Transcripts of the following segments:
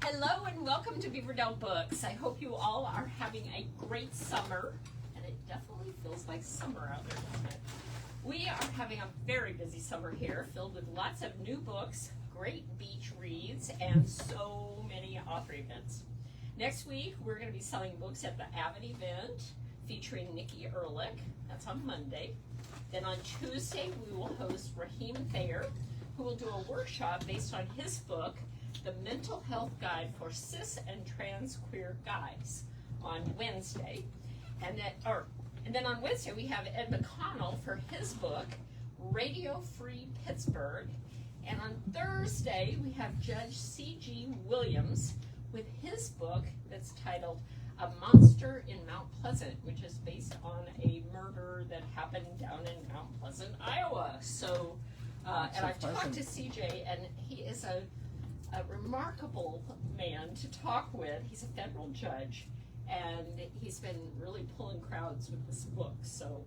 Hello and welcome to Beaverdale Books. I hope you all are having a great summer, and it definitely feels like summer out there, doesn't it? We are having a very busy summer here, filled with lots of new books, great beach reads, and so many author events. Next week, we're going to be selling books at the Avid event featuring Nikki Ehrlich. That's on Monday. Then on Tuesday, we will host Raheem Thayer, who will do a workshop based on his book, The Mental Health Guide for Cis and Trans Queer Guys, on Wednesday. And then on Wednesday we have Ed McConnell for his book, Radio Free Pittsburgh. And on Thursday we have Judge C.G. Williams with his book that's titled A Monster in Mount Pleasant, which is based on a murder that happened down in Mount Pleasant, Iowa. So, and I've talked to C.J., and he is a remarkable man to talk with. He's a federal judge, and he's been really pulling crowds with this book. So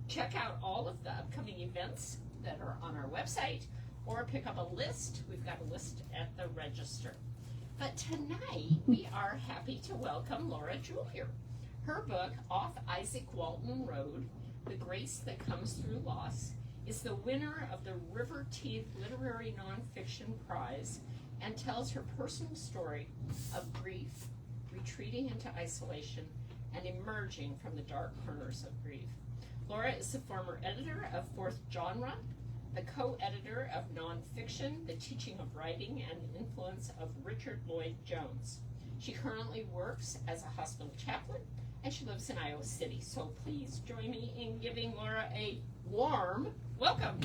check out all of the upcoming events that are on our website, or pick up a list. We've got a list at the register. But tonight we are happy to welcome Laura Julier. Her book, Off Izaak Walton Road, The Grace That Comes Through Loss, is the winner of the River Teeth Literary Nonfiction Prize and tells her personal story of grief, retreating into isolation, and emerging from the dark corners of grief. Laura is the former editor of Fourth Genre, the co-editor of Nonfiction, The Teaching of Writing and the Influence of Richard Lloyd Jones. She currently works as a hospital chaplain, and she lives in Iowa City. So please join me in giving Laura a warm welcome.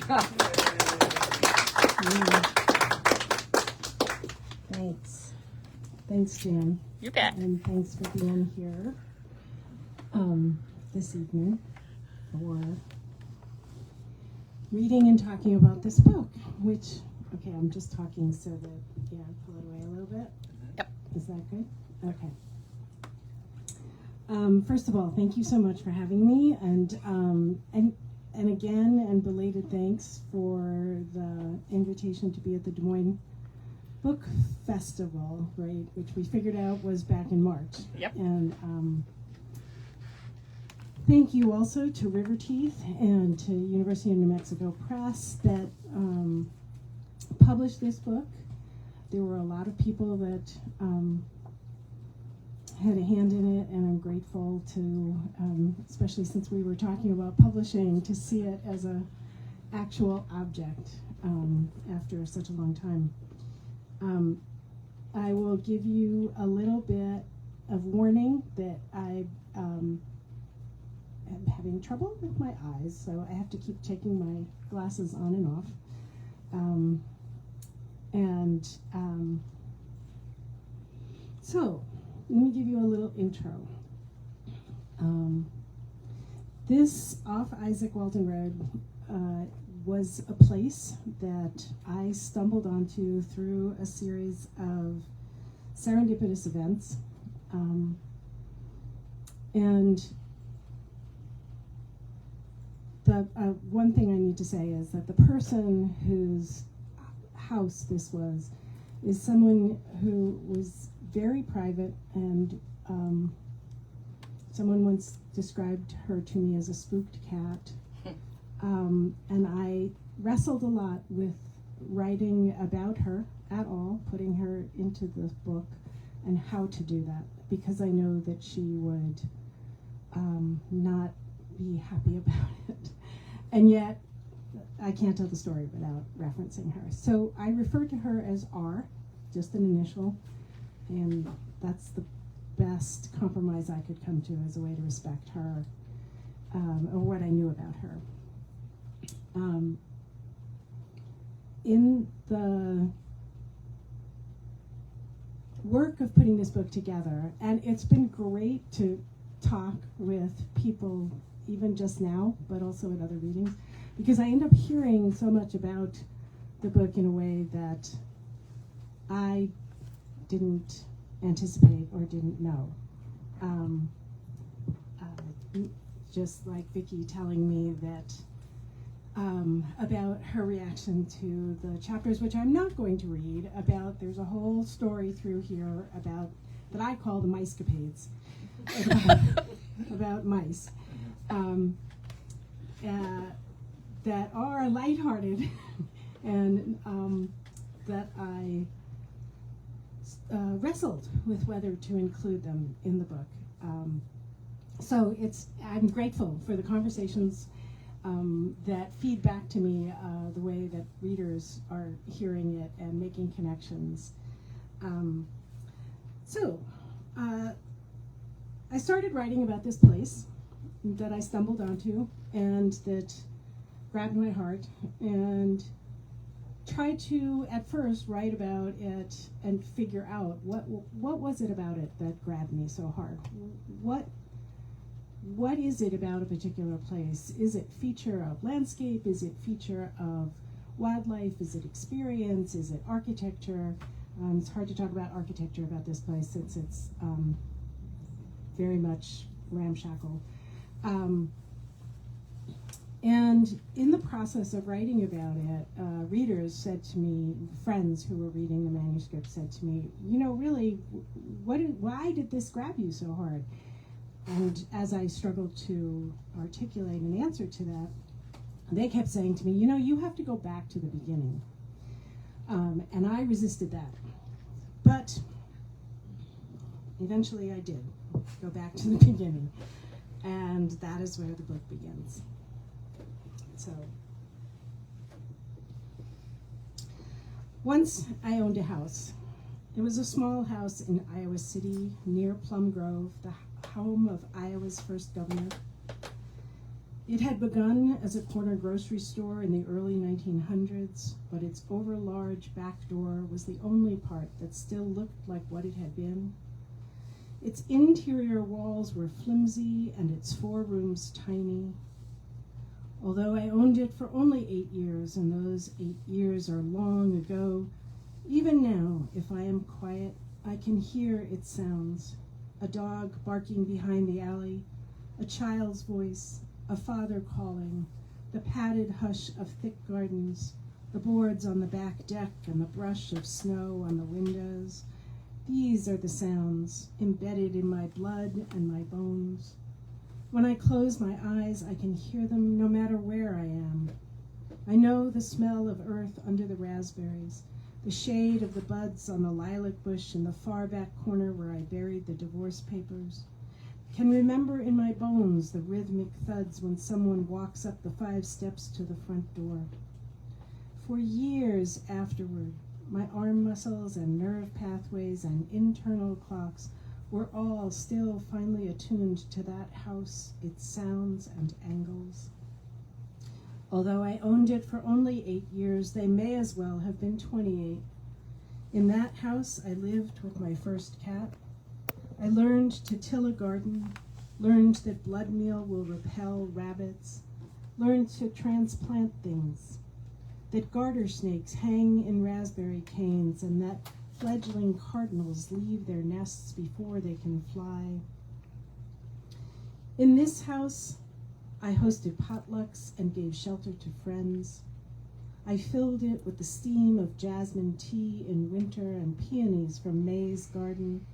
Thanks, Jan. You bet. And thanks for being here this evening for reading and talking about this book, which, okay, I'm just talking so that, pull it away a little bit. Yep. Is that good? Okay. First of all, thank you so much for having me, and again, and belated thanks for the invitation to be at the Des Moines Book Festival, right, which we figured out was back in March. Yep. And thank you also to River Teeth and to University of New Mexico Press that published this book. There were a lot of people that had a hand in it, and I'm grateful to, especially since we were talking about publishing, to see it as a actual object after such a long time. I will give you a little bit of warning that I am having trouble with my eyes, so I have to keep taking my glasses on and off. So let me give you a little intro. This Off Izaak Walton Road was a place that I stumbled onto through a series of serendipitous events. And the one thing I need to say is that the person whose house this was is someone who was very private, and someone once described her to me as a spooked cat. And I wrestled a lot with writing about her at all, putting her into the book, and how to do that, because I know that she would not be happy about it. And yet, I can't tell the story without referencing her. So I refer to her as R, just an initial, and that's the best compromise I could come to as a way to respect her, or what I knew about her. In the work of putting this book together, and it's been great to talk with people even just now, but also at other readings, because I end up hearing so much about the book in a way that I didn't anticipate or didn't know. Just like Vicki telling me that about her reaction to the chapters, which I'm not going to read, about, there's a whole story through here about, that I call the mice-capades, about mice, that are lighthearted, and that I wrestled with whether to include them in the book. So I'm grateful for the conversations that feed back to me the way that readers are hearing it and making connections. I started writing about this place that I stumbled onto and that grabbed my heart, and tried to at first write about it and figure out what was it about it that grabbed me so hard. What is it about a particular place? Is it feature of landscape? Is it feature of wildlife? Is it experience? Is it architecture? It's hard to talk about architecture about this place since it's very much ramshackle. And in the process of writing about it, readers said to me, friends who were reading the manuscript said to me, really, why did this grab you so hard? And as I struggled to articulate an answer to that, they kept saying to me, you have to go back to the beginning. And I resisted that. But eventually I did go back to the beginning. And that is where the book begins. So, once I owned a house. It was a small house in Iowa City near Plum Grove, the home of Iowa's first governor. It had begun as a corner grocery store in the early 1900s, but its overlarge back door was the only part that still looked like what it had been. Its interior walls were flimsy and its 4 rooms tiny. Although I owned it for only 8 years, and those 8 years are long ago, even now, if I am quiet, I can hear its sounds. A dog barking behind the alley, a child's voice, a father calling, the padded hush of thick gardens, the boards on the back deck and the brush of snow on the windows. These are the sounds embedded in my blood and my bones. When I close my eyes, I can hear them no matter where I am. I know the smell of earth under the raspberries, the shade of the buds on the lilac bush in the far back corner where I buried the divorce papers. Can remember in my bones the rhythmic thuds when someone walks up the 5 steps to the front door. For years afterward, my arm muscles and nerve pathways and internal clocks were all still finely attuned to that house, its sounds and angles. Although I owned it for only 8 years, they may as well have been 28. In that house, I lived with my first cat. I learned to till a garden, learned that blood meal will repel rabbits, learned to transplant things, that garter snakes hang in raspberry canes, and that fledgling cardinals leave their nests before they can fly. In this house, I hosted potlucks and gave shelter to friends. I filled it with the steam of jasmine tea in winter and peonies from May's garden.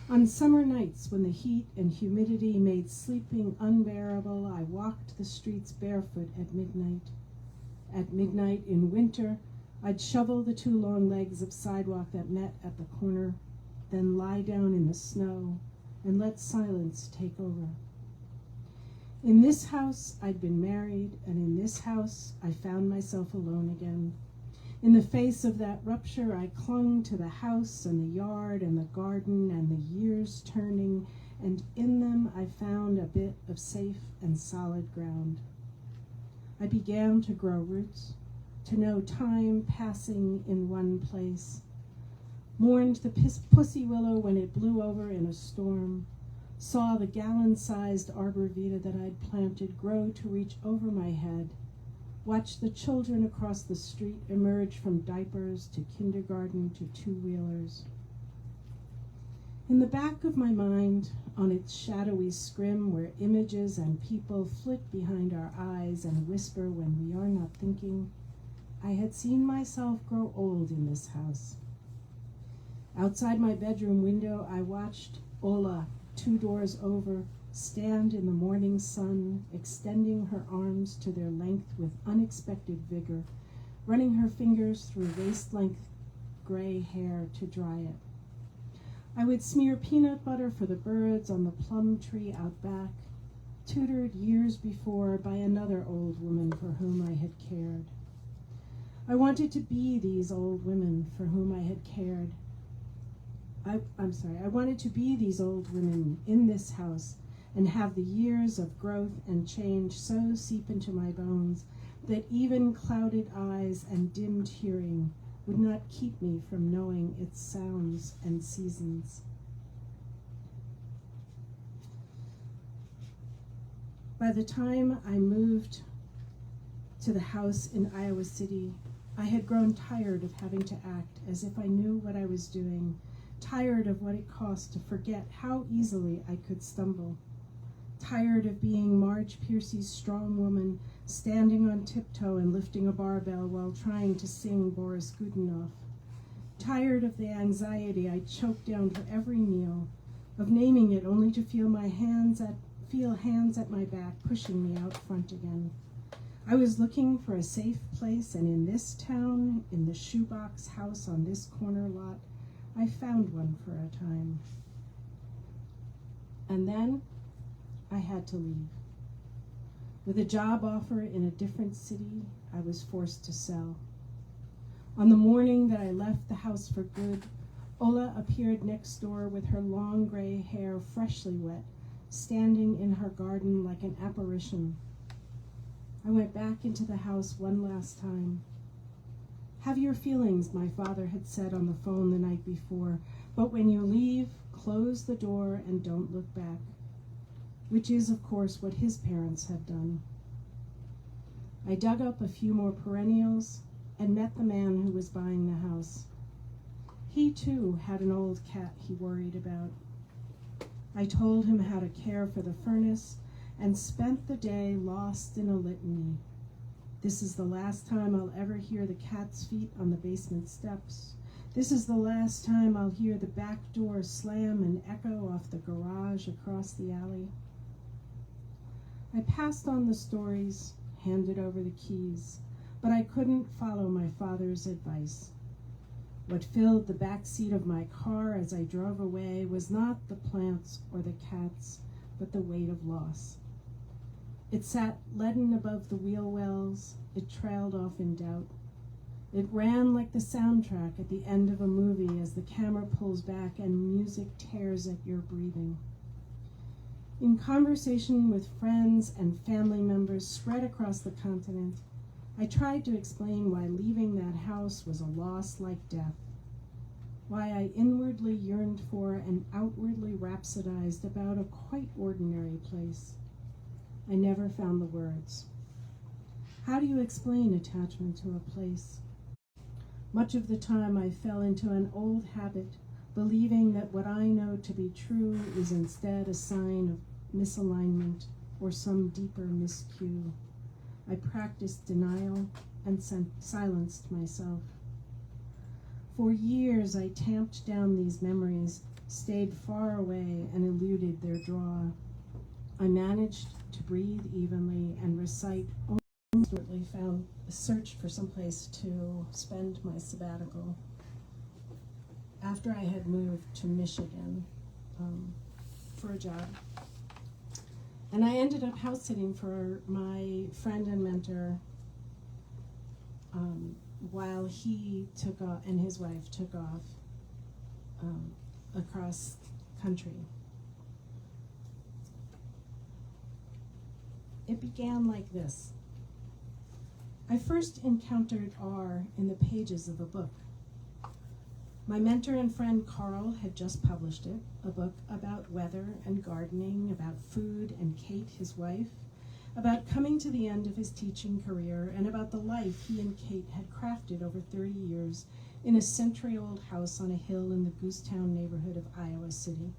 On summer nights when the heat and humidity made sleeping unbearable, I walked the streets barefoot at midnight. At midnight in winter, I'd shovel the 2 long legs of sidewalk that met at the corner, then lie down in the snow and let silence take over. In this house, I'd been married, and in this house, I found myself alone again. In the face of that rupture, I clung to the house and the yard and the garden and the years turning, and in them I found a bit of safe and solid ground. I began to grow roots, to know time passing in one place, mourned the pussy willow when it blew over in a storm, saw the gallon-sized arborvitae that I'd planted grow to reach over my head, watched the children across the street emerge from diapers to kindergarten to 2-wheelers. In the back of my mind, on its shadowy scrim where images and people flit behind our eyes and whisper when we are not thinking, I had seen myself grow old in this house. Outside my bedroom window, I watched Ola, 2 doors over, stand in the morning sun, extending her arms to their length with unexpected vigor, running her fingers through waist-length gray hair to dry it. I would smear peanut butter for the birds on the plum tree out back, tutored years before by another old woman for whom I had cared. I wanted to be these old women for whom I had cared. I wanted to be these old women in this house and have the years of growth and change so seep into my bones that even clouded eyes and dimmed hearing would not keep me from knowing its sounds and seasons. By the time I moved to the house in Iowa City, I had grown tired of having to act as if I knew what I was doing, tired of what it cost to forget how easily I could stumble, tired of being Marge Piercy's strong woman, standing on tiptoe and lifting a barbell while trying to sing Boris Godunov, tired of the anxiety I choked down for every meal, of naming it only to feel hands at my back pushing me out front again. I was looking for a safe place, and in this town, in the shoebox house on this corner lot, I found one for a time. And then I had to leave. With a job offer in a different city, I was forced to sell. On the morning that I left the house for good, Ola appeared next door with her long gray hair freshly wet, standing in her garden like an apparition. I went back into the house one last time. Have your feelings, my father had said on the phone the night before, but when you leave, close the door and don't look back, which is, of course, what his parents had done. I dug up a few more perennials and met the man who was buying the house. He, too, had an old cat he worried about. I told him how to care for the furnace and spent the day lost in a litany. This is the last time I'll ever hear the cat's feet on the basement steps. This is the last time I'll hear the back door slam and echo off the garage across the alley. I passed on the stories, handed over the keys, but I couldn't follow my father's advice. What filled the back seat of my car as I drove away was not the plants or the cats, but the weight of loss. It sat leaden above the wheel wells. It trailed off in doubt. It ran like the soundtrack at the end of a movie as the camera pulls back and music tears at your breathing. In conversation with friends and family members spread across the continent, I tried to explain why leaving that house was a loss like death, why I inwardly yearned for and outwardly rhapsodized about a quite ordinary place. I never found the words. How do you explain attachment to a place? Much of the time I fell into an old habit, believing that what I know to be true is instead a sign of misalignment or some deeper miscue. I practiced denial and silenced myself. For years I tamped down these memories, stayed far away and eluded their draw. I managed to breathe evenly and recite only desperately found a search for some place to spend my sabbatical after I had moved to Michigan for a job. And I ended up house sitting for my friend and mentor while he took off and his wife took off across country. It began like this. I first encountered R in the pages of a book. My mentor and friend Carl had just published it, a book about weather and gardening, about food and Kate, his wife, about coming to the end of his teaching career, and about the life he and Kate had crafted over 30 years, in a century-old house on a hill in the Goosetown neighborhood of Iowa City.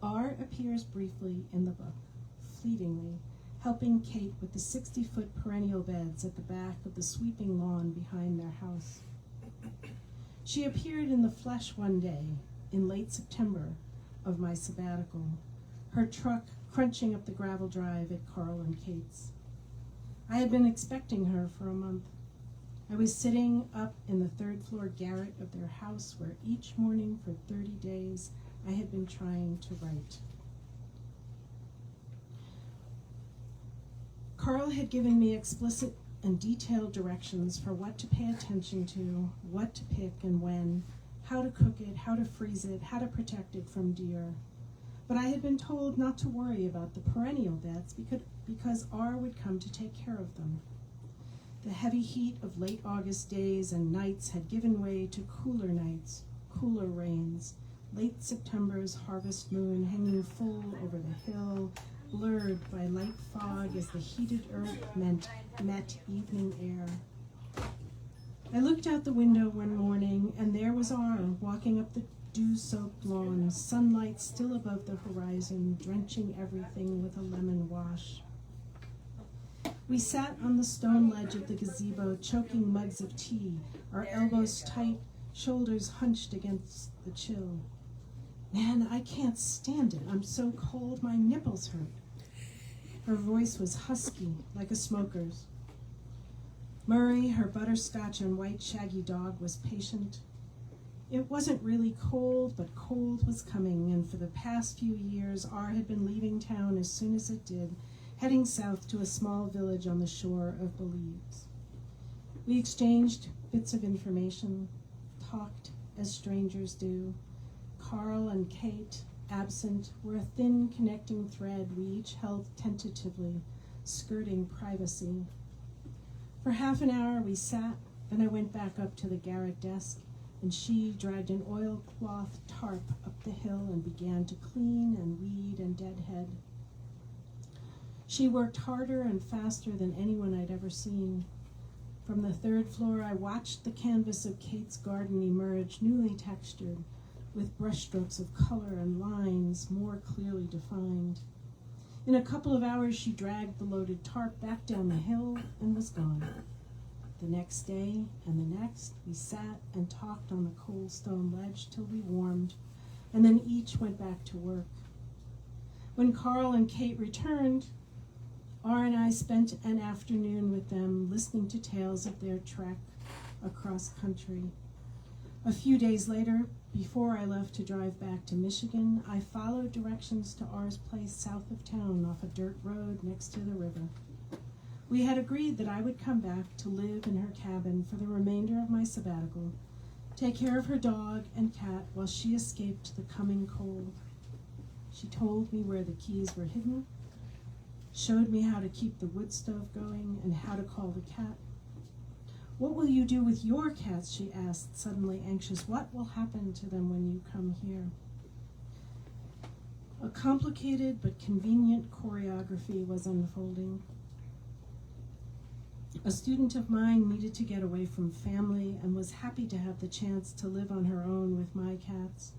R appears briefly in the book, fleetingly, helping Kate with the 60-foot perennial beds at the back of the sweeping lawn behind their house. She appeared in the flesh one day, in late September of my sabbatical, her truck crunching up the gravel drive at Carl and Kate's. I had been expecting her for a month. I was sitting up in the third-floor garret of their house where each morning for 30 days I had been trying to write. Carl had given me explicit and detailed directions for what to pay attention to, what to pick and when, how to cook it, how to freeze it, how to protect it from deer. But I had been told not to worry about the perennial beds because R would come to take care of them. The heavy heat of late August days and nights had given way to cooler nights, cooler rains, late September's harvest moon hanging full over the hill, blurred by light fog as the heated earth met evening air. I looked out the window one morning, and there was R walking up the dew-soaked lawn, sunlight still above the horizon, drenching everything with a lemon wash. We sat on the stone ledge of the gazebo, choking mugs of tea, our elbows tight, shoulders hunched against the chill. Man, I can't stand it. I'm so cold, my nipples hurt. Her voice was husky, like a smoker's. Murray, her butterscotch and white shaggy dog, was patient. It wasn't really cold, but cold was coming, and for the past few years, R had been leaving town as soon as it did, heading south to a small village on the shore of Belize. We exchanged bits of information, talked as strangers do. Carl and Kate, absent, were a thin connecting thread we each held tentatively, skirting privacy. For half an hour we sat, then I went back up to the garret desk, and she dragged an oilcloth tarp up the hill and began to clean and weed and deadhead. She worked harder and faster than anyone I'd ever seen. From the third floor, I watched the canvas of Kate's garden emerge, newly textured, with brushstrokes of color and lines more clearly defined. In a couple of hours, she dragged the loaded tarp back down the hill and was gone. The next day and the next, we sat and talked on the cold stone ledge till we warmed, and then each went back to work. When Carl and Kate returned, R and I spent an afternoon with them listening to tales of their trek across country. A few days later, before I left to drive back to Michigan, I followed directions to R's place south of town off a dirt road next to the river. We had agreed that I would come back to live in her cabin for the remainder of my sabbatical, take care of her dog and cat while she escaped the coming cold. She told me where the keys were hidden, showed me how to keep the wood stove going and how to call the cat. "What will you do with your cats?" she asked, suddenly anxious. "What will happen to them when you come here?" A complicated but convenient choreography was unfolding. A student of mine needed to get away from family and was happy to have the chance to live on her own with my cats.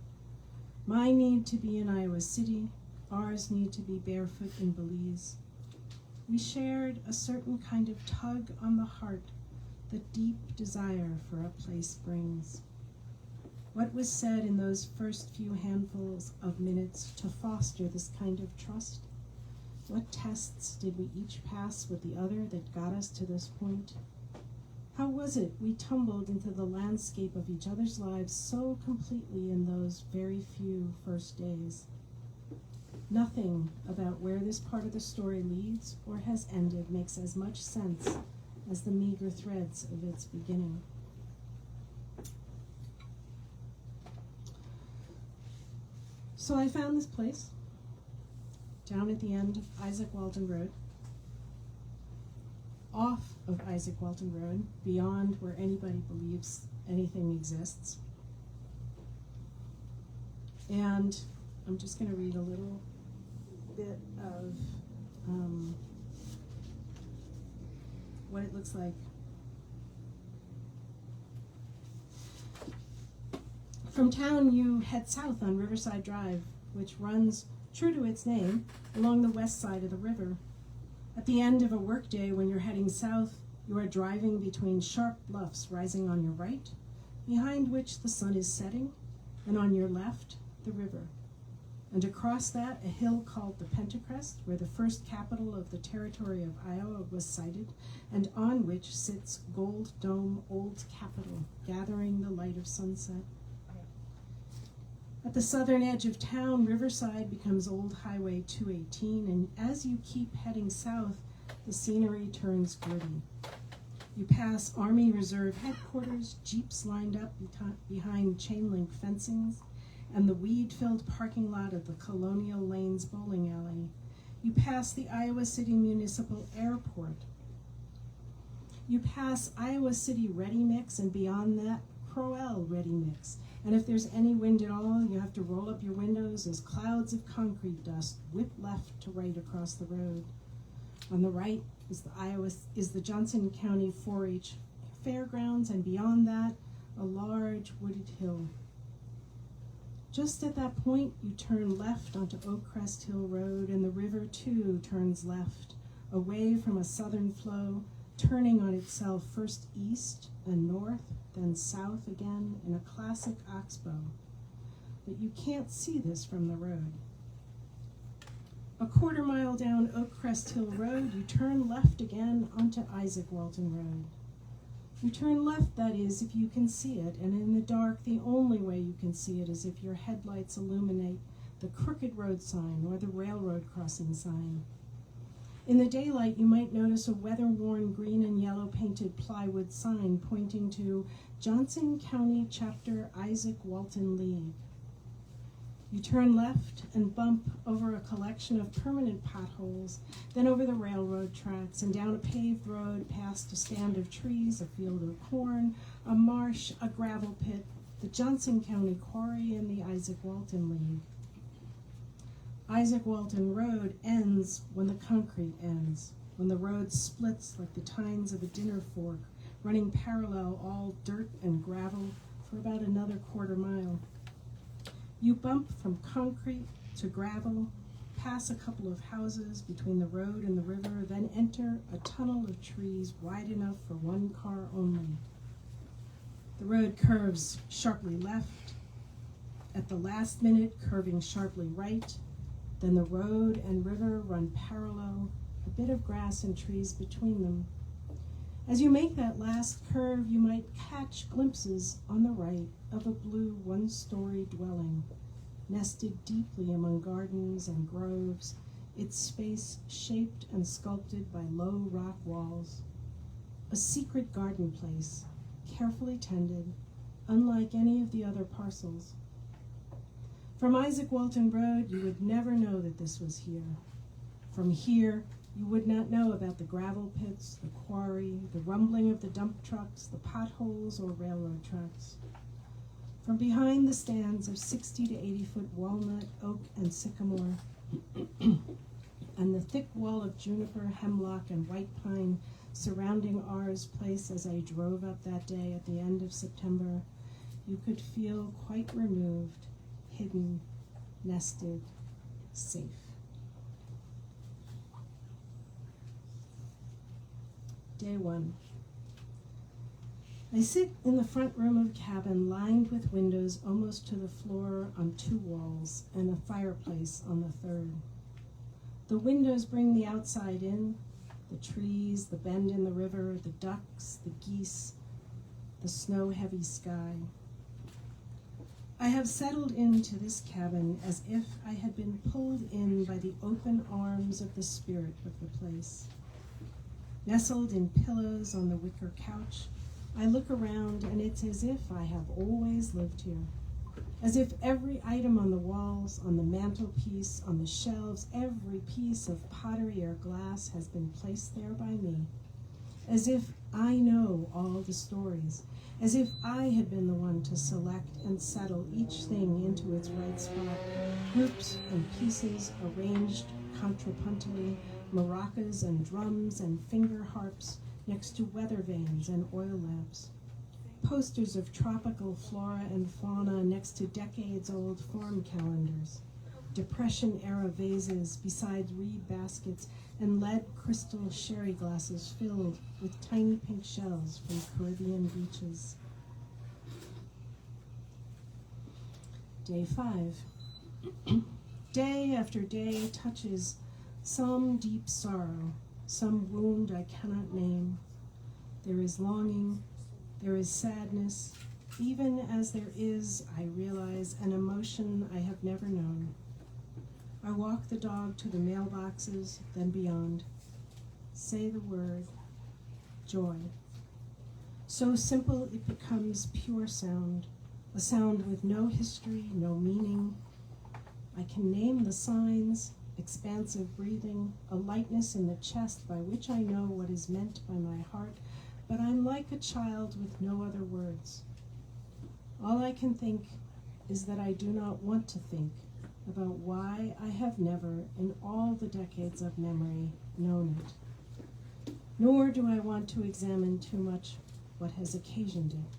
My need to be in Iowa City, R's need to be barefoot in Belize. We shared a certain kind of tug on the heart that deep desire for a place brings. What was said in those first few handfuls of minutes to foster this kind of trust? What tests did we each pass with the other that got us to this point? How was it we tumbled into the landscape of each other's lives so completely in those very few first days? Nothing about where this part of the story leads or has ended makes as much sense as the meager threads of its beginning. So I found this place down at the end of Izaak Walton Road, off of Izaak Walton Road, beyond where anybody believes anything exists. And I'm just going to read a little bit of what it looks like. From town, you head south on Riverside Drive, which runs, true to its name, along the west side of the river. At the end of a workday, when you're heading south, you are driving between sharp bluffs rising on your right, behind which the sun is setting, and on your left, the river. And across that, a hill called the Pentacrest, where the first capital of the territory of Iowa was sited, and on which sits Gold Dome Old Capitol, gathering the light of sunset. At the southern edge of town, Riverside becomes Old Highway 218, and as you keep heading south, the scenery turns gritty. You pass Army Reserve headquarters, jeeps lined up behind chain-link fencings, and the weed-filled parking lot of the Colonial Lanes bowling alley. You pass the Iowa City Municipal Airport. You pass Iowa City Ready Mix, and beyond that, Crowell Ready Mix. And if there's any wind at all, you have to roll up your windows as clouds of concrete dust whip left to right across the road. On the right is the Johnson County 4-H Fairgrounds, and beyond that, a large wooded hill. Just at that point, you turn left onto Oak Crest Hill Road, and the river too turns left, away from a southern flow, turning on itself first east and north, then south again in a classic oxbow. But you can't see this from the road. A quarter mile down Oak Crest Hill Road, you turn left again onto Izaak Walton Road. You turn left, that is, if you can see it, and in the dark, the only way you can see it is if your headlights illuminate the crooked road sign or the railroad crossing sign. In the daylight, you might notice a weather-worn green and yellow painted plywood sign pointing to Johnson County Chapter Izaak Walton League. You turn left and bump over a collection of permanent potholes, then over the railroad tracks and down a paved road past a stand of trees, a field of corn, a marsh, a gravel pit, the Johnson County Quarry, and the Izaak Walton League. Izaak Walton Road ends when the concrete ends, when the road splits like the tines of a dinner fork, running parallel, all dirt and gravel, for about another quarter mile. You bump from concrete to gravel, pass a couple of houses between the road and the river, then enter a tunnel of trees wide enough for one car only. The road curves sharply left, at the last minute curving sharply right, then the road and river run parallel, a bit of grass and trees between them. As you make that last curve, you might catch glimpses on the right of a blue one-story dwelling, nested deeply among gardens and groves, its space shaped and sculpted by low rock walls. A secret garden place, carefully tended, unlike any of the other parcels. From Izaak Walton Road, you would never know that this was here. From here, you would not know about the gravel pits, the quarry, the rumbling of the dump trucks, the potholes or railroad tracks. From behind the stands of 60 to 80-foot walnut, oak, and sycamore, and the thick wall of juniper, hemlock, and white pine surrounding ours place as I drove up that day at the end of September, you could feel quite removed, hidden, nested, safe. Day 1. I sit in the front room of a cabin lined with windows almost to the floor on 2 walls and a fireplace on the 3rd. The windows bring the outside in, the trees, the bend in the river, the ducks, the geese, the snow-heavy sky. I have settled into this cabin as if I had been pulled in by the open arms of the spirit of the place. Nestled in pillows on the wicker couch, I look around and it's as if I have always lived here. As if every item on the walls, on the mantelpiece, on the shelves, every piece of pottery or glass has been placed there by me. As if I know all the stories. As if I had been the one to select and settle each thing into its right spot, groups and pieces arranged contrapuntally, maracas and drums and finger harps next to weather vanes and oil lamps. posters of tropical flora and fauna next to decades-old farm calendars, Depression-era vases beside reed baskets, and lead crystal sherry glasses filled with tiny pink shells from Caribbean beaches. Day 5. Day after day touches some deep sorrow, some wound I cannot name. There is longing, there is sadness, even as there is, I realize, an emotion I have never known. I walk the dog to the mailboxes, then beyond. Say the word, joy. So simple it becomes pure sound, a sound with no history, no meaning. I can name the signs, expansive breathing, a lightness in the chest by which I know what is meant by my heart, but I'm like a child with no other words. All I can think is that I do not want to think about why I have never, in all the decades of memory, known it. Nor do I want to examine too much what has occasioned it.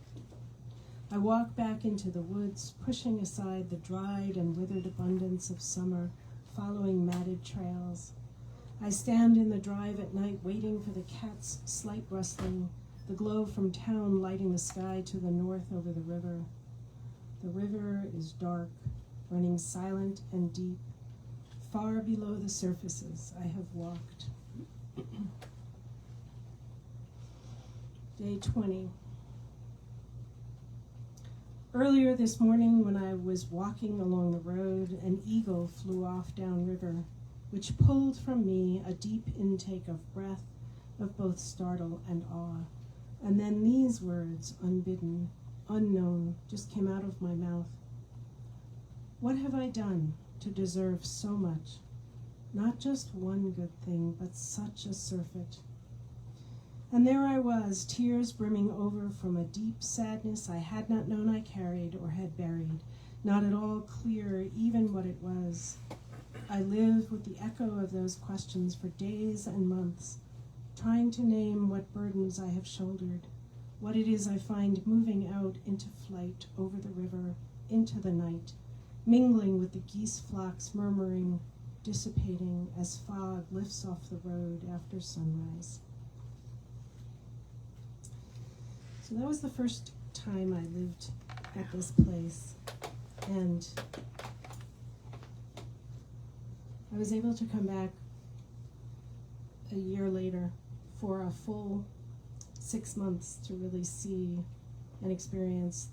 I walk back into the woods, pushing aside the dried and withered abundance of summer, following matted trails. I stand in the drive at night, waiting for the cat's slight rustling, the glow from town lighting the sky to the north over the river. The river is dark, running silent and deep, far below the surfaces I have walked. Day 20. Earlier this morning, when I was walking along the road, an eagle flew off downriver, which pulled from me a deep intake of breath, of both startle and awe. And then these words, unbidden, unknown, just came out of my mouth. What have I done to deserve so much? Not just one good thing, but such a surfeit. And there I was, tears brimming over from a deep sadness I had not known I carried or had buried, not at all clear even what it was. I lived with the echo of those questions for days and months, trying to name what burdens I have shouldered, what it is I find moving out into flight over the river, into the night, mingling with the geese flocks murmuring, dissipating as fog lifts off the road after sunrise. So that was the first time I lived at this place, and I was able to come back a year later for a full 6 months to really see and experience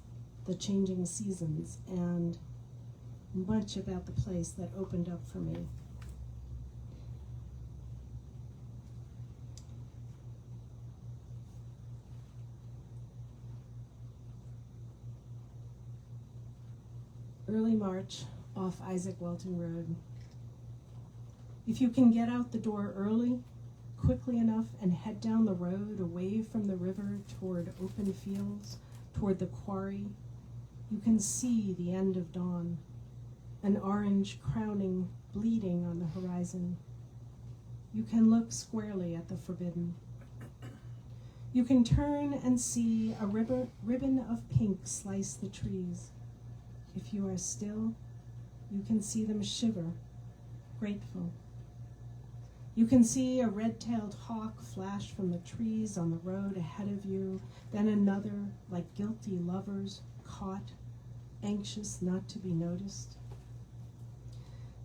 the changing seasons and much about the place that opened up for me. Early March, off Izaak Walton Road. If you can get out the door early, quickly enough, and head down the road away from the river toward open fields, toward the quarry, you can see the end of dawn, an orange crowning, bleeding on the horizon. You can look squarely at the forbidden. You can turn and see a ribbon of pink slice the trees. If you are still, you can see them shiver, grateful. You can see a red-tailed hawk flash from the trees on the road ahead of you, then another, like guilty lovers, caught, anxious not to be noticed.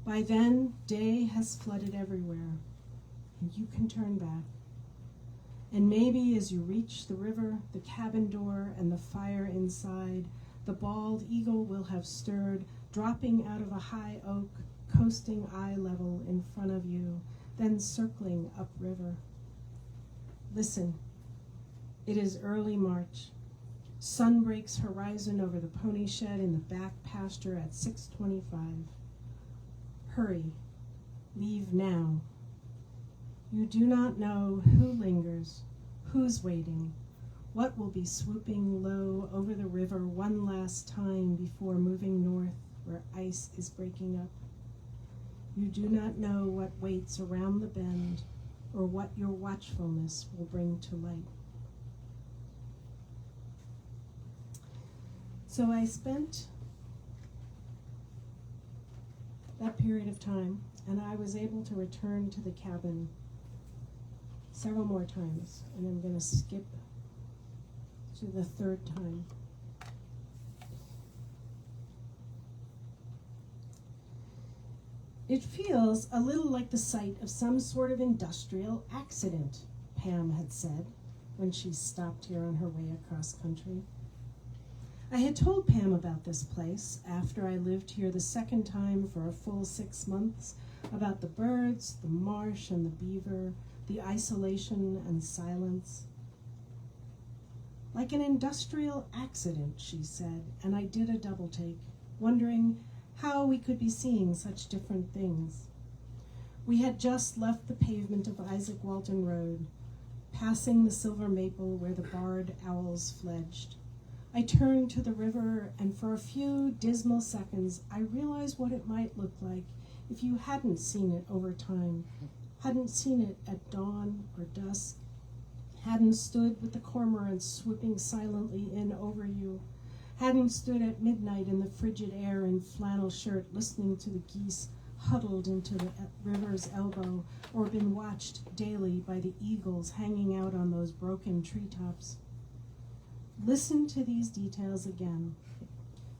By then, day has flooded everywhere, and you can turn back. And maybe as you reach the river, the cabin door, and the fire inside, the bald eagle will have stirred, dropping out of a high oak, coasting eye level in front of you, then circling upriver. Listen, it is early March. Sun breaks horizon over the pony shed in the back pasture at 6:25. Hurry, leave now. You do not know who lingers, who's waiting, what will be swooping low over the river one last time before moving north where ice is breaking up. You do not know what waits around the bend or what your watchfulness will bring to light. So I spent that period of time, and I was able to return to the cabin several more times, and I'm going to skip to the third time. It feels a little like the site of some sort of industrial accident, Pam had said when she stopped here on her way across country. I had told Pam about this place after I lived here the second time for a full 6 months, about the birds, the marsh and the beaver, the isolation and silence. Like an industrial accident, she said, and I did a double take, wondering how we could be seeing such different things. We had just left the pavement of Izaak Walton Road, passing the silver maple where the barred owls fledged. I turned to the river, and for a few dismal seconds, I realized what it might look like if you hadn't seen it over time, hadn't seen it at dawn or dusk, hadn't stood with the cormorants swooping silently in over you, hadn't stood at midnight in the frigid air in flannel shirt listening to the geese huddled into the river's elbow, or been watched daily by the eagles hanging out on those broken treetops. Listen to these details again.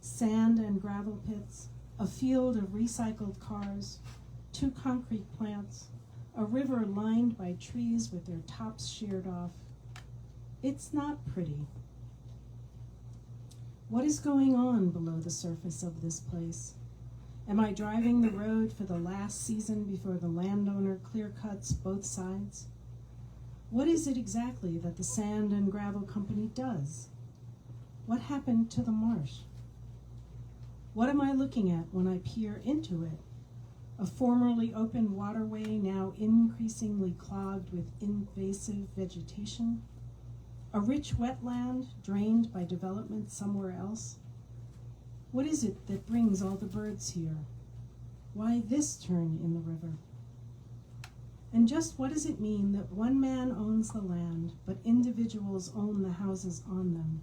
Sand and gravel pits, a field of recycled cars, 2 concrete plants, a river lined by trees with their tops sheared off. It's not pretty. What is going on below the surface of this place? Am I driving the road for the last season before the landowner clear-cuts both sides? What is it exactly that the Sand and Gravel Company does? What happened to the marsh? What am I looking at when I peer into it? A formerly open waterway now increasingly clogged with invasive vegetation? A rich wetland drained by development somewhere else? What is it that brings all the birds here? Why this turn in the river? And just what does it mean that one man owns the land, but individuals own the houses on them?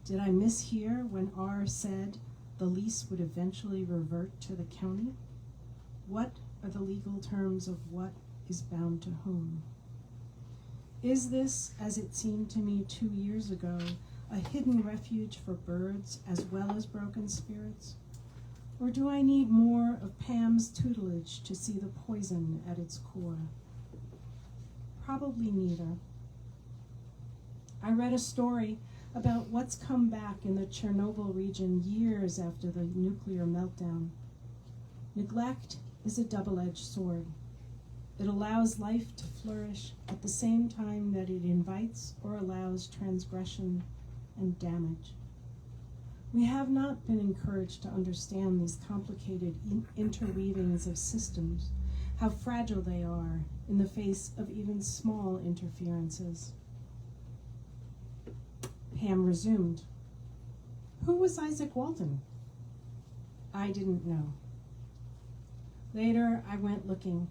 Did I mishear when R said the lease would eventually revert to the county? What are the legal terms of what is bound to whom? Is this, as it seemed to me 2 years ago, a hidden refuge for birds as well as broken spirits? Or do I need more of Pam's tutelage to see the poison at its core? Probably neither. I read a story about what's come back in the Chernobyl region years after the nuclear meltdown. Neglect is a double-edged sword. It allows life to flourish at the same time that it invites or allows transgression and damage. We have not been encouraged to understand these complicated interweavings of systems, how fragile they are in the face of even small interferences. Pam resumed. Who was Izaak Walton? I didn't know. Later, I went looking.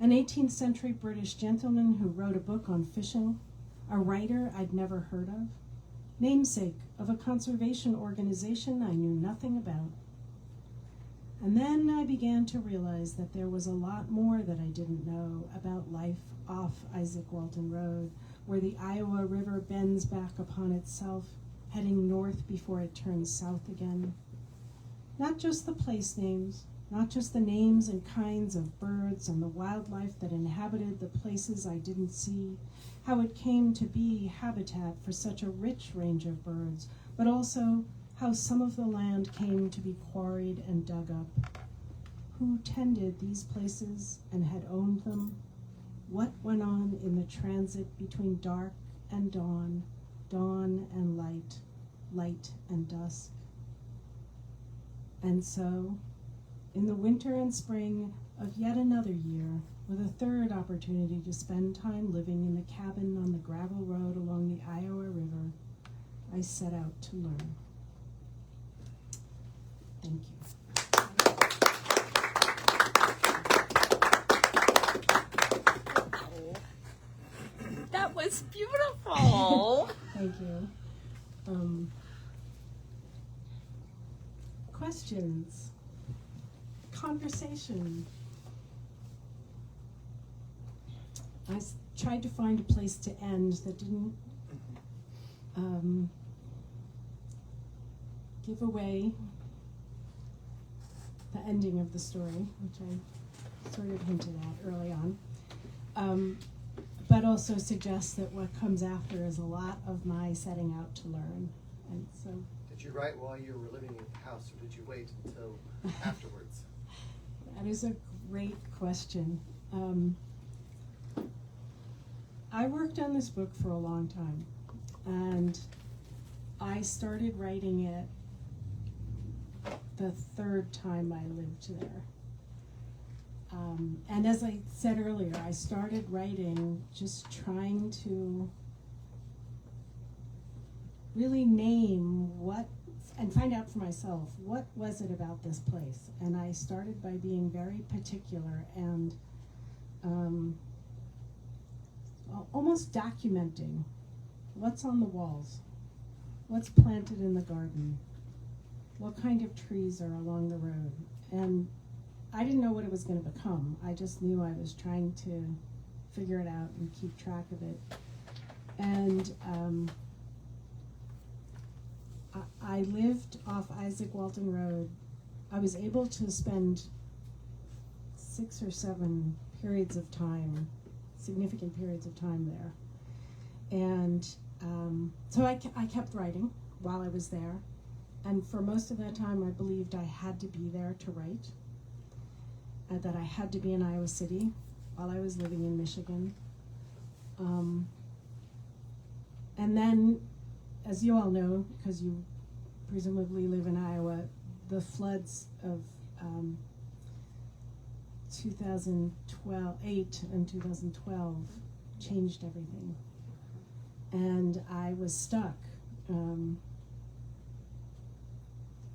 An 18th century British gentleman who wrote a book on fishing, a writer I'd never heard of, namesake of a conservation organization I knew nothing about. And then I began to realize that there was a lot more that I didn't know about life off Izaak Walton Road, where the Iowa River bends back upon itself, heading north before it turns south again. Not just the place names, not just the names and kinds of birds and the wildlife that inhabited the places I didn't see, how it came to be habitat for such a rich range of birds, but also how some of the land came to be quarried and dug up. Who tended these places and had owned them? What went on in the transit between dark and dawn, dawn and light, light and dusk? And so, in the winter and spring of yet another year, with a third opportunity to spend time living in the cabin on the gravel road along the Iowa River, I set out to learn. Thank you. That was beautiful. Thank you. questions, conversation. I tried to find a place to end that didn't give away the ending of the story, which I sort of hinted at early on, but also suggests that what comes after is a lot of my setting out to learn. And so, did you write while you were living in the house, or did you wait until afterwards? That is a great question. I worked on this book for a long time, and I started writing it the third time I lived there. And as I said earlier, I started writing just trying to really name what, and find out for myself, what was it about this place? And I started by being very particular and almost documenting what's on the walls, what's planted in the garden, what kind of trees are along the road. And I didn't know what it was going to become. I just knew I was trying to figure it out and keep track of it. And I lived off Izaak Walton Road. I was able to spend 6 or 7 periods of time, significant periods of time there. And so I kept writing while I was there. And for most of that time, I believed I had to be there to write, that I had to be in Iowa City while I was living in Michigan. And then, as you all know, because you presumably live in Iowa, the floods of 2008 and 2012 changed everything. And I was stuck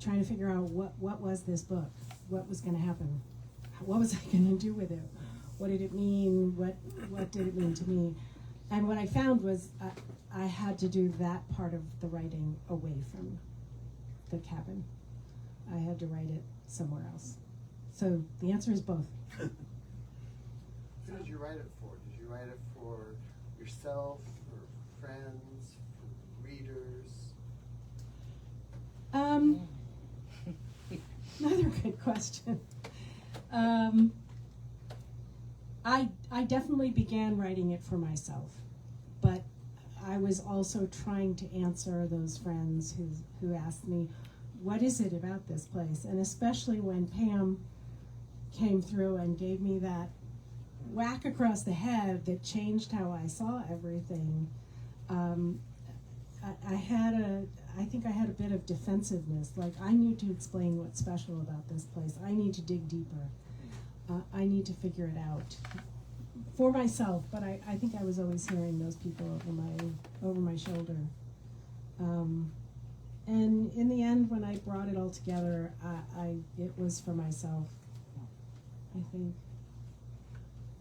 trying to figure out what was this book, what was going to happen, what was I going to do with it, what did it mean, what did it mean to me. And what I found was I had to do that part of the writing away from the cabin. I had to write it somewhere else. So the answer is both. Who did you write it for? Did you write it for yourself, for friends, for readers? Another good question. I definitely began writing it for myself, but I was also trying to answer those friends who asked me, what is it about this place? And especially when Pam came through and gave me that whack across the head that changed how I saw everything, I think I had a bit of defensiveness. Like, I need to explain what's special about this place. I need to dig deeper. I need to figure it out for myself. But I think I was always hearing those people over my shoulder. And in the end, when I brought it all together, it was for myself, I think.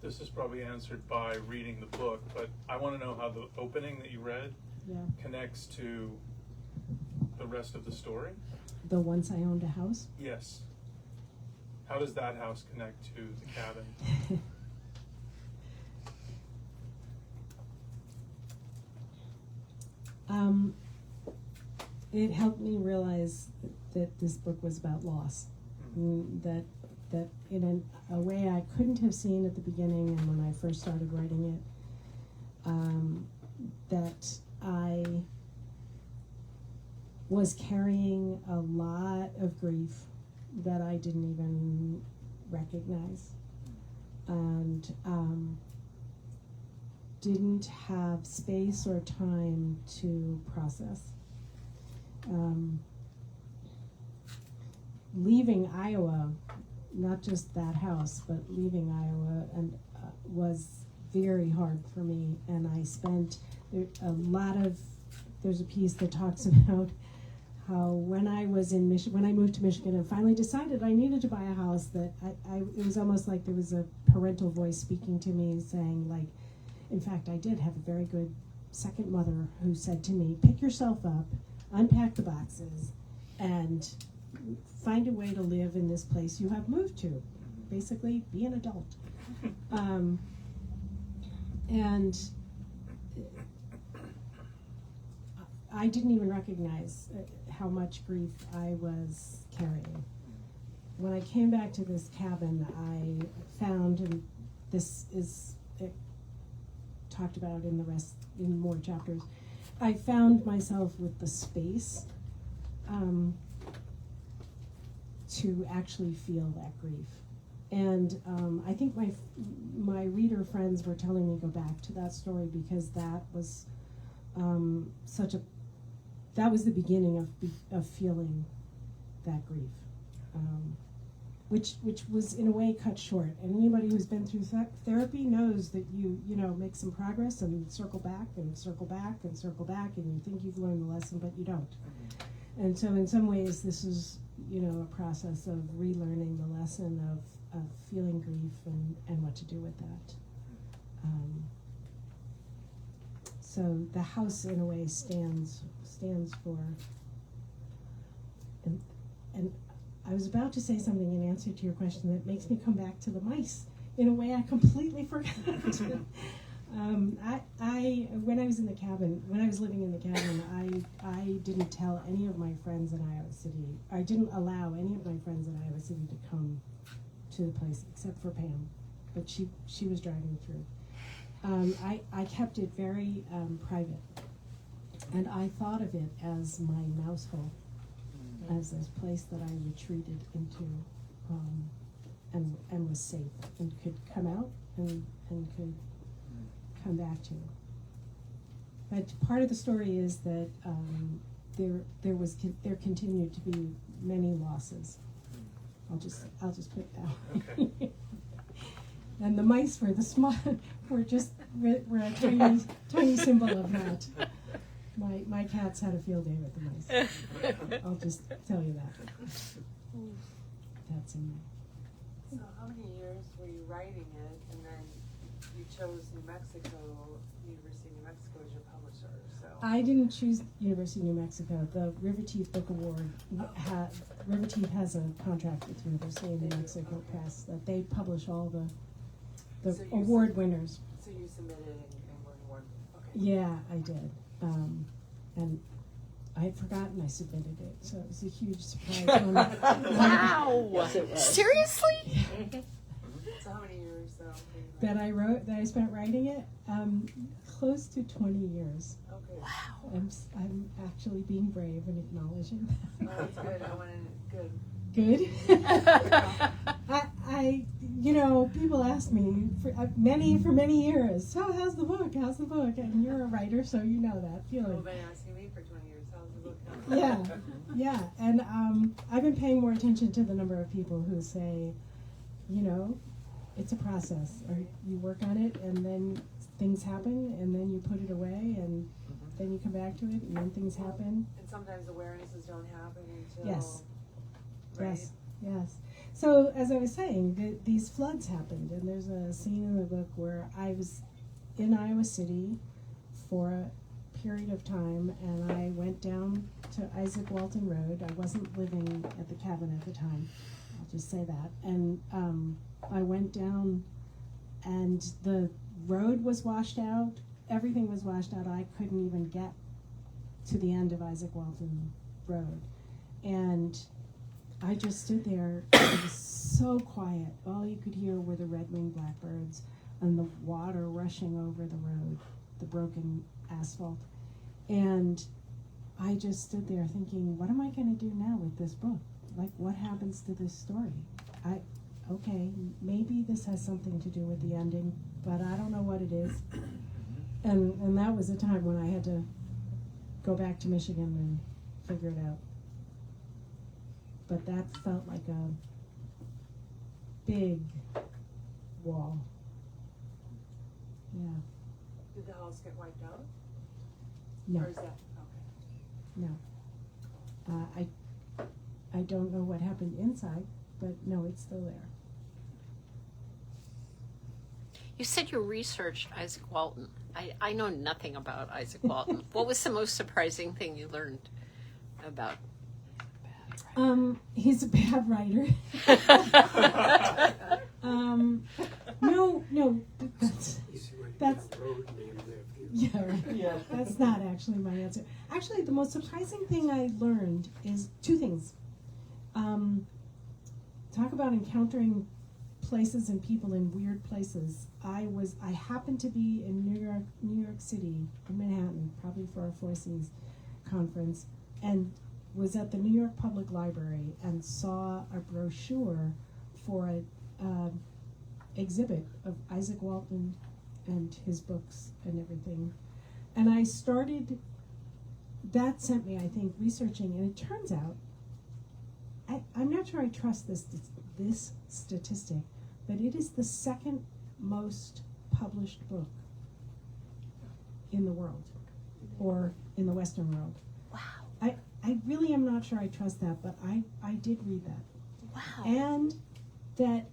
This is probably answered by reading the book, but I want to know how the opening that you read connects to the rest of the story. The Once I Owned a House? Yes. How does that house connect to the cabin? It helped me realize that this book was about loss. That in a way I couldn't have seen at the beginning and when I first started writing it, that I was carrying a lot of grief that I didn't even recognize, and didn't have space or time to process. Leaving Iowa, not just that house, but leaving Iowa and was very hard for me, and I spent there's a piece that talks about how when I was in when I moved to Michigan and finally decided I needed to buy a house, that it was almost like there was a parental voice speaking to me saying, like, in fact, I did have a very good second mother who said to me, pick yourself up, unpack the boxes, and find a way to live in this place you have moved to. Basically, be an adult. And I didn't even recognize how much grief I was carrying. When I came back to this cabin, I found, and this is talked about in more chapters, I found myself with the space to actually feel that grief. And I think my reader friends were telling me go back to that story because that was that was the beginning of feeling that grief, which was in a way cut short. And anybody who's been through therapy knows that you make some progress and circle back and circle back and circle back, and you think you've learned the lesson, but you don't. And so in some ways this is a process of relearning the lesson of feeling grief and what to do with that. So the house in a way stands for, and I was about to say something in answer to your question that makes me come back to the mice in a way I completely forgot. When I was living in the cabin, I didn't tell any of my friends in Iowa City. I didn't allow any of my friends in Iowa City to come to the place except for Pam, but she was driving through. I kept it very private, and I thought of it as my mouse hole, as this place that I retreated into, and was safe and could come out and could come back to. But part of the story is that there continued to be many losses. I'll just put it that way. Okay. And the mice were were a tiny symbol of that. My cats had a field day with the mice. I'll just tell you that. That's in there. So how many years were you writing it, and then you chose New Mexico, University of New Mexico as your publisher? So I didn't choose University of New Mexico. The River Teeth Book Award River Teeth has a contract with University of New Mexico Press that they publish all the So you award winners. So you submitted and were awarded. Okay. Yeah, I did. And I had forgotten I submitted it, so it was a huge surprise. Wow! Yes, it was. Seriously? So how many years that I spent writing it? Close to 20 years. Okay. Wow. I'm actually being brave and acknowledging that. Oh, that's good. I wanted good. Good. I people ask me for many years, so how's the book? And you're a writer, so you know that feeling. Well, been asking me for 20 years. How's the book going? Yeah. And I've been paying more attention to the number of people who say, it's a process, or you work on it, and then things happen, and then you put it away, and then you come back to it, and then things happen. And sometimes awarenesses don't happen until. Yes. Right? Yes. So as I was saying, these floods happened, and there's a scene in the book where I was in Iowa City for a period of time, and I went down to Izaak Walton Road. I wasn't living at the cabin at the time. I'll just say that. And I went down, and the road was washed out. Everything was washed out. I couldn't even get to the end of Izaak Walton Road. And I just stood there. It was so quiet. All you could hear were the red-winged blackbirds and the water rushing over the road, the broken asphalt. And I just stood there thinking, what am I going to do now with this book? Like, what happens to this story? Okay, maybe this has something to do with the ending, but I don't know what it is. And that was a time when I had to go back to Michigan and figure it out. But that felt like a big wall. Yeah. Did the house get wiped out? No. Or is that okay? No. I don't know what happened inside, but no, it's still there. You said you researched Izaak Walton. I know nothing about Izaak Walton. What was the most surprising thing you learned about? He's a bad writer. No, that's road named after you. yeah, right. Yeah. That's not actually my answer. Actually, the most surprising thing I learned is two things. Talk about encountering places and people in weird places. I happened to be in New York City, in Manhattan, probably for a Four Seas conference, and was at the New York Public Library and saw a brochure for an exhibit of Izaak Walton and his books and everything. And I started, that sent me, I think, researching, and it turns out, I'm not sure I trust this statistic, but it is the second most published book in the world, or in the Western world. Wow. I really am not sure I trust that, but I did read that. Wow. And that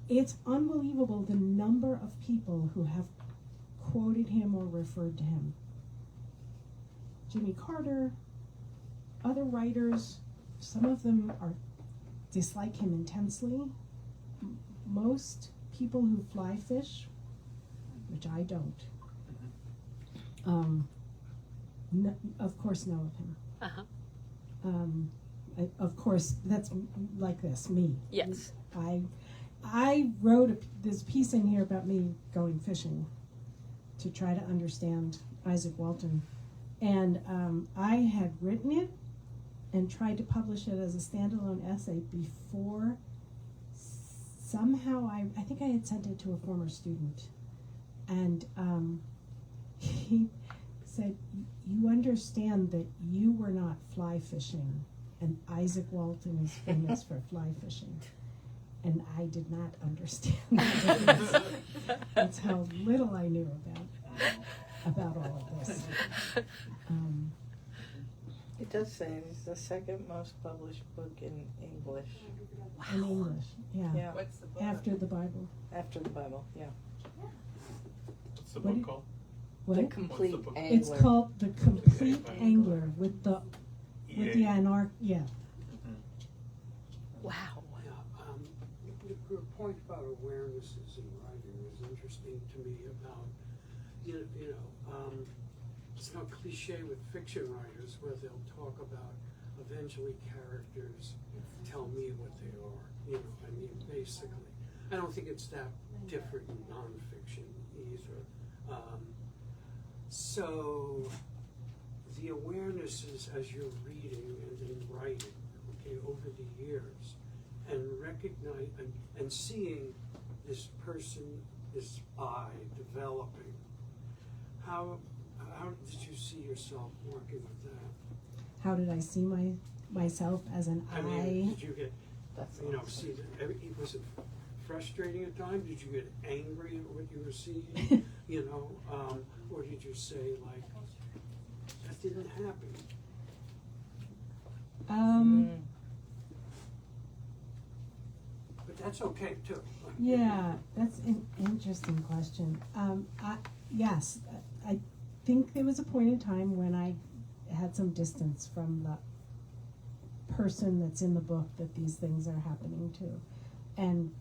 it's unbelievable the number of people who have quoted him or referred to him. Jimmy Carter, other writers, some of them dislike him intensely. Most people who fly fish, which I don't, of course know of him. Uh-huh. Of course, that's like this, me. Yes. I wrote this piece in here about me going fishing to try to understand Izaak Walton. And I had written it and tried to publish it as a standalone essay before somehow I think I had sent it to a former student. And he said, "You understand that you were not fly fishing, and Izaak Walton is famous for fly fishing." And I did not understand that. That's how little I knew about all of this. It does say it's the second most published book in English. In English, yeah. Yeah. What's the book? After the Bible. After the Bible, yeah. What's the What book do- called? What? The Complete What's the book? Angler. It's called The Complete Angler with the anarch. Yeah. Wow. Yeah, your point about awarenesses in writing is interesting to me about, it's not cliche with fiction writers where they'll talk about eventually characters tell me what they are, basically. I don't think it's that different in nonfiction either. So the awarenesses as you're reading and then writing, over the years, and recognize and seeing this person, this I developing. How did you see yourself working with that? How did I see myself as an I mean, did you get, see that? Was it frustrating at times? Did you get angry at what you were seeing? Or did you say like, that didn't happen? But that's okay too. Yeah, that's an interesting question. Yes, I think there was a point in time when I had some distance from the person that's in the book that these things are happening to, and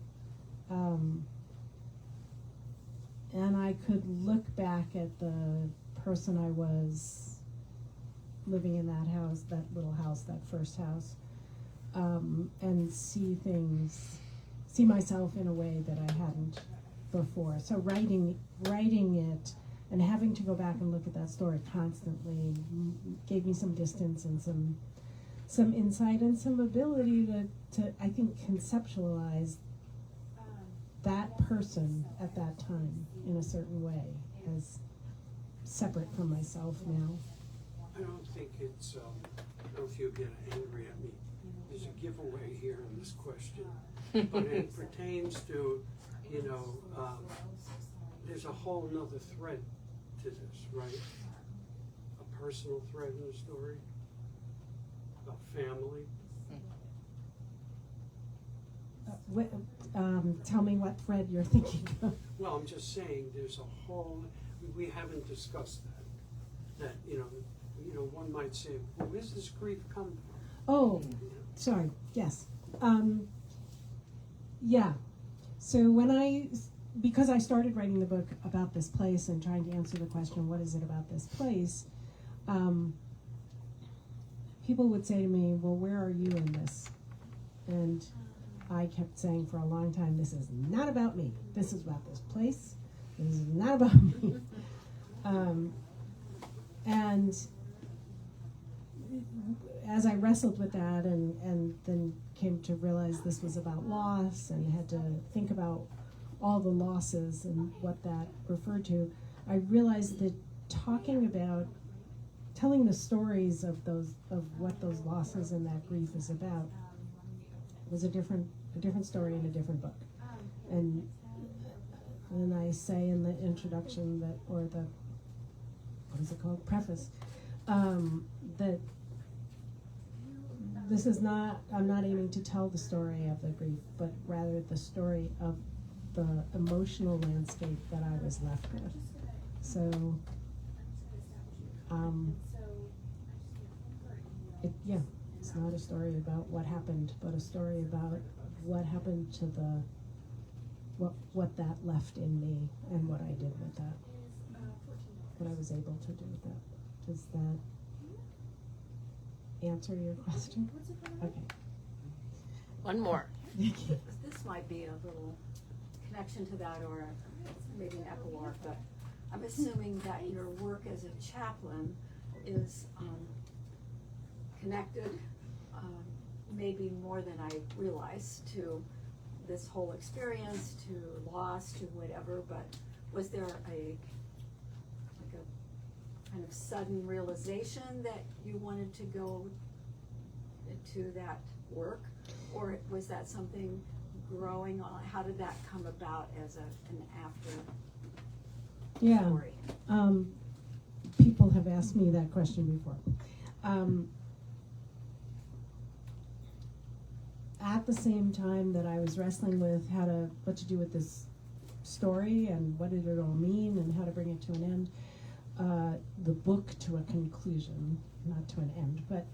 I could look back at the person I was living in that house, that little house, that first house, and see myself in a way that I hadn't before. So writing it and having to go back and look at that story constantly gave me some distance and some insight and some ability to I think conceptualize that person at that time in a certain way as separate from myself now. I don't think it's, I don't know if you get angry at me. There's a giveaway here in this question. But it pertains to, there's a whole nother thread to this, right? A personal thread in the story about family. Tell me what thread you're thinking of. Well, I'm just saying there's a whole, we haven't discussed that. That, one might say, well, where's this grief come from? Oh, sorry, yes. Yeah. So because I started writing the book about this place and trying to answer the question, what is it about this place? People would say to me, well, where are you in this? And I kept saying for a long time, this is not about me. This is about this place. This is not about me. And as I wrestled with that and then came to realize this was about loss and had to think about all the losses and what that referred to, I realized that telling the stories of what those losses and that grief is about was a different story in a different book. And I say in the introduction preface, that this is not, I'm not aiming to tell the story of the grief, but rather the story of the emotional landscape that I was left with. So, it's not a story about what happened, but a story about what happened to what that left in me and what I did with that, what I was able to do with that. Does that answer your question? Okay. One more. This might be a little connection to that, or maybe an epilogue, but I'm assuming that your work as a chaplain is connected, maybe more than I realized, to this whole experience, to loss, to whatever. But was there a kind of sudden realization that you wanted to go to that work, or was that something growing on? How did that come about as an after story? People have asked me that question before. At the same time that I was wrestling with what to do with this story and what did it all mean and how to bring it to an end, the book to a conclusion, not to an end, but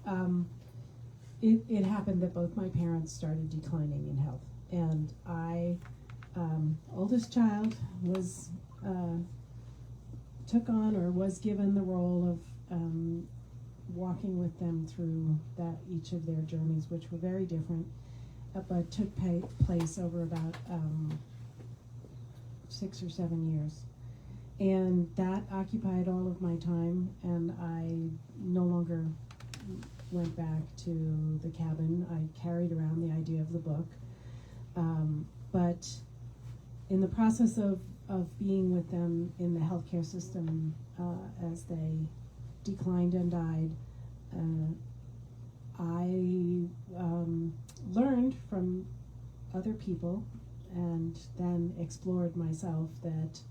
it happened that both my parents started declining in health, and I, oldest child, was took on or was given the role of walking with them through each of their journeys, which were very different, but took place over about 6 or 7 years. And that occupied all of my time, and I no longer went back to the cabin. I carried around the idea of the book. But in the process of being with them in the healthcare system as they declined and died, I learned from other people and then explored myself that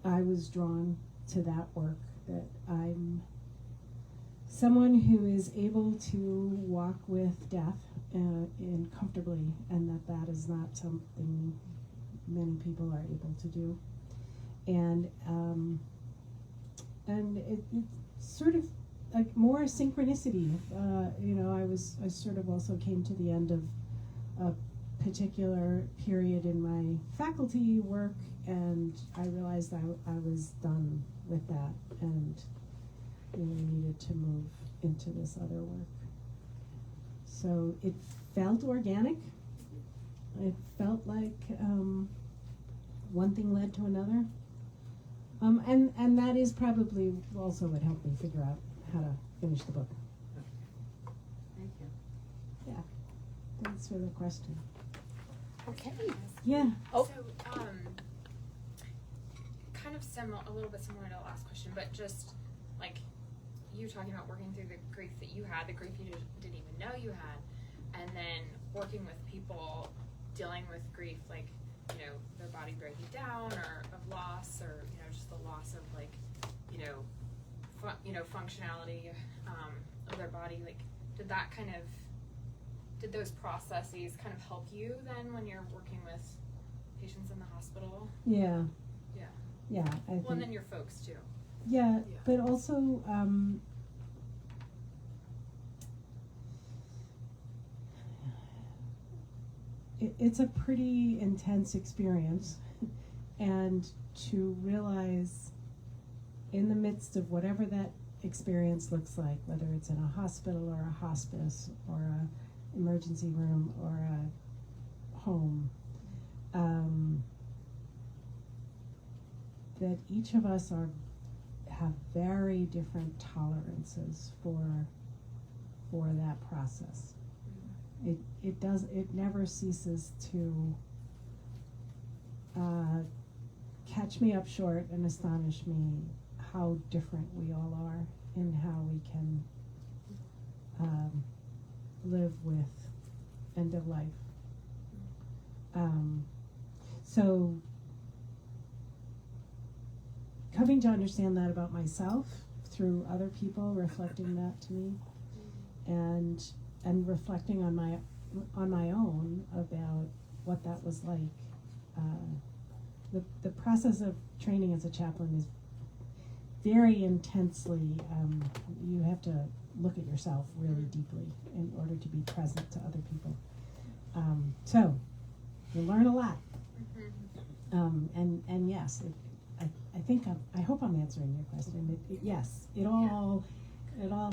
I was drawn to that work, that I'm someone who is able to walk with death comfortably, and that is not something many people are able to do. And it's sort of like more synchronicity. I sort of also came to the end of a particular period in my faculty work, and I realized I was done with that and really needed to move into this other work. So it felt organic. It felt like one thing led to another. And that is probably also what helped me figure out how to finish the book. Thank you. Yeah, thanks for the question. Okay. Yeah. Oh. So, kind of a little bit similar to the last question, but just like you talking about working through the grief that you had, the grief you didn't even know you had, and then working with people dealing with grief, like, their body breaking down, or of loss, or, just the loss of, like, functionality of their body. Like, did those processes kind of help you then when you're working with patients in the hospital? Yeah. Yeah. Yeah, I think. Well, and then your folks too. Yeah, but also, it's a pretty intense experience, and to realize in the midst of whatever that experience looks like, whether it's in a hospital or a hospice or a emergency room or a home, that each of us have very different tolerances for that process. It never ceases to catch me up short and astonish me how different we all are in how we can live with end of life. So coming to understand that about myself through other people reflecting that to me, and reflecting on my own about what that was like. The process of training as a chaplain is very intensely, you have to look at yourself really deeply in order to be present to other people. So you learn a lot. And yes, I think I hope I'm answering your question. Yes, it all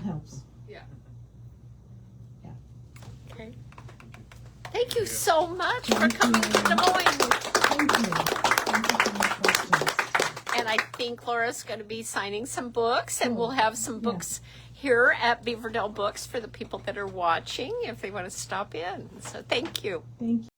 helps. Yeah. Yeah. Okay. Thank you so much for Thank coming you. to Des Moines. Thank you. Thank you for your questions. And I think Laura's going to be signing some books, and we'll have some Yeah. books here at Beaverdale Books for the people that are watching if they want to stop in. So thank you. Thank you.